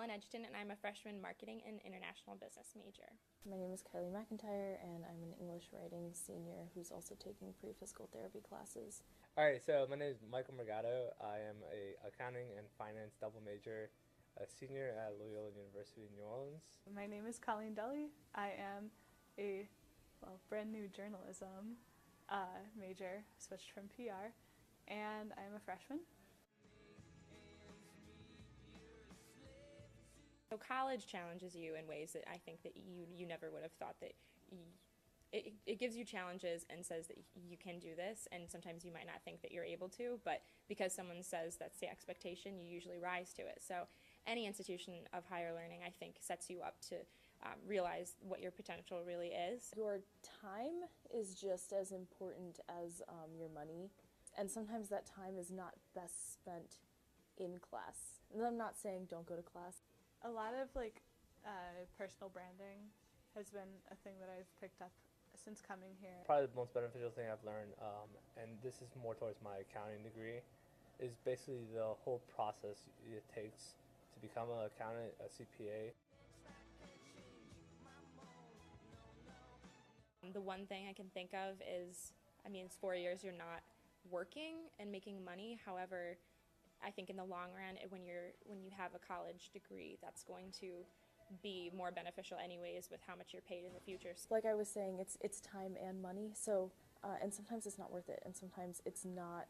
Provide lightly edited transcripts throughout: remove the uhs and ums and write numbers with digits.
Ellen Edgerton, and I'm a freshman marketing and international business major. My name is Kylie McIntyre, and I'm an English writing senior who's also taking pre-physical therapy classes. All right, so my name is Michael Morgado. I am a accounting and finance double major, a senior at Loyola University in New Orleans. My name is Colleen Deli. I am a brand new journalism major, switched from PR, and I'm a freshman. So college challenges you in ways that I think that you never would have thought that it gives you challenges and says that you can do this, and sometimes you might not think that you're able to, but because someone says that's the expectation, you usually rise to it. So any institution of higher learning, I think, sets you up to realize what your potential really is. Your time is just as important as your money, and sometimes that time is not best spent in class. And I'm not saying don't go to class. A lot of personal branding has been a thing that I've picked up since coming here. Probably the most beneficial thing I've learned, and this is more towards my accounting degree, is basically the whole process it takes to become an accountant, a CPA. The one thing I can think of is, it's 4 years you're not working and making money. However, I think in the long run, when you have a college degree, that's going to be more beneficial anyways with how much you're paid in the future. Like I was saying, it's time and money. So and sometimes it's not worth it, and sometimes it's not.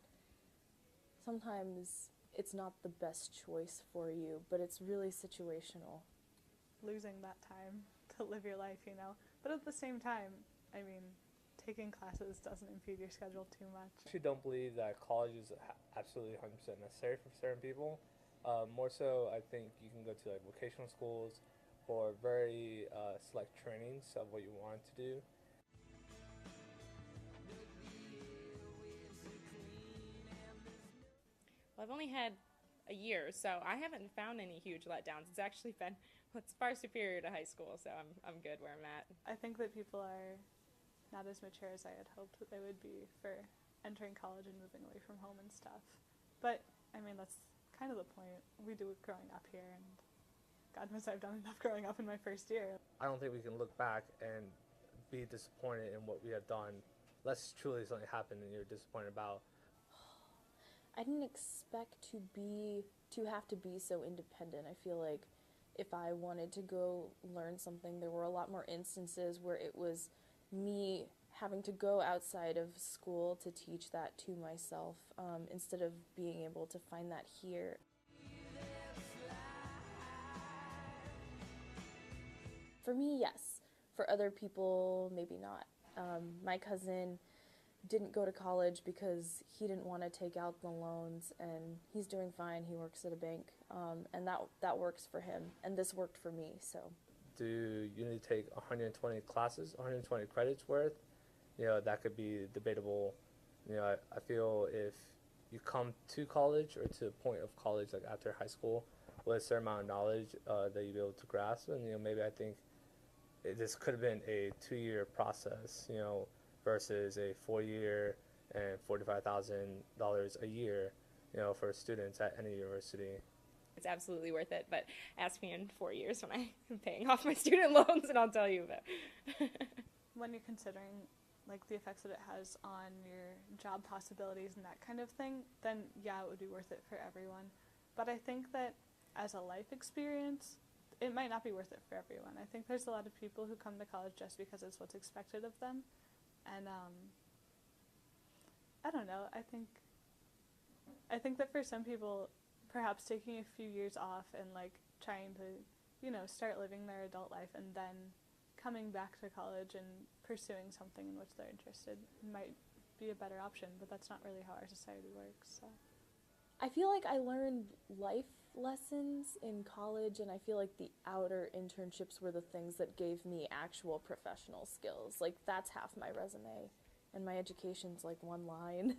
Sometimes it's not the best choice for you, but it's really situational. Losing that time to live your life, But at the same time, taking classes doesn't impede your schedule too much. I actually don't believe that college is absolutely 100% necessary for certain people. More so, I think you can go to vocational schools or very select trainings of what you want to do. Well, I've only had a year, so I haven't found any huge letdowns. It's actually been far superior to high school, so I'm good where I'm at. I think that people are not as mature as I had hoped that they would be for entering college and moving away from home and stuff. But, that's kind of the point. We do it growing up here, and God knows I've done enough growing up in my first year. I don't think we can look back and be disappointed in what we have done unless truly something happened and you're disappointed about. I didn't expect to have to be so independent. I feel like if I wanted to go learn something, there were a lot more instances where it was me having to go outside of school to teach that to myself instead of being able to find that here. For me, yes. For other people, maybe not. My cousin didn't go to college because he didn't want to take out the loans, and he's doing fine. He works at a bank, and that works for him, and this worked for me. So, do you need to take 120 classes, 120 credits worth? That could be debatable. I feel if you come to college or to the point of college, like after high school, with a certain amount of knowledge that you'll be able to grasp, and maybe I think this could have been a 2-year process, versus a 4-year and $45,000 a year, for students at any university. It's absolutely worth it, but ask me in 4 years when I'm paying off my student loans and I'll tell you about it. When you're considering the effects that it has on your job possibilities and that kind of thing, then yeah, it would be worth it for everyone. But I think that as a life experience, it might not be worth it for everyone. I think there's a lot of people who come to college just because it's what's expected of them. And I don't know, I think that for some people, perhaps taking a few years off and trying to, start living their adult life and then coming back to college and pursuing something in which they're interested might be a better option, but that's not really how our society works. So I feel like I learned life lessons in college, and I feel like the outer internships were the things that gave me actual professional skills. That's half my resume, and my education's one line.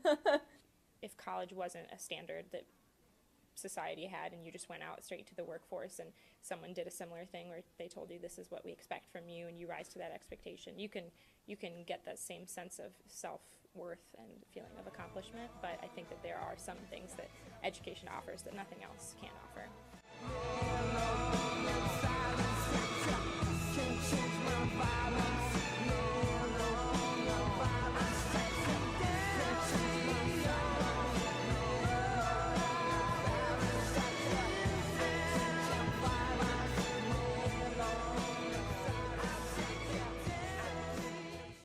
If college wasn't a standard that society had and you just went out straight to the workforce and someone did a similar thing where they told you this is what we expect from you and you rise to that expectation, you can get that same sense of self-worth and feeling of accomplishment. But I think that there are some things that education offers that nothing else can offer. Mellow.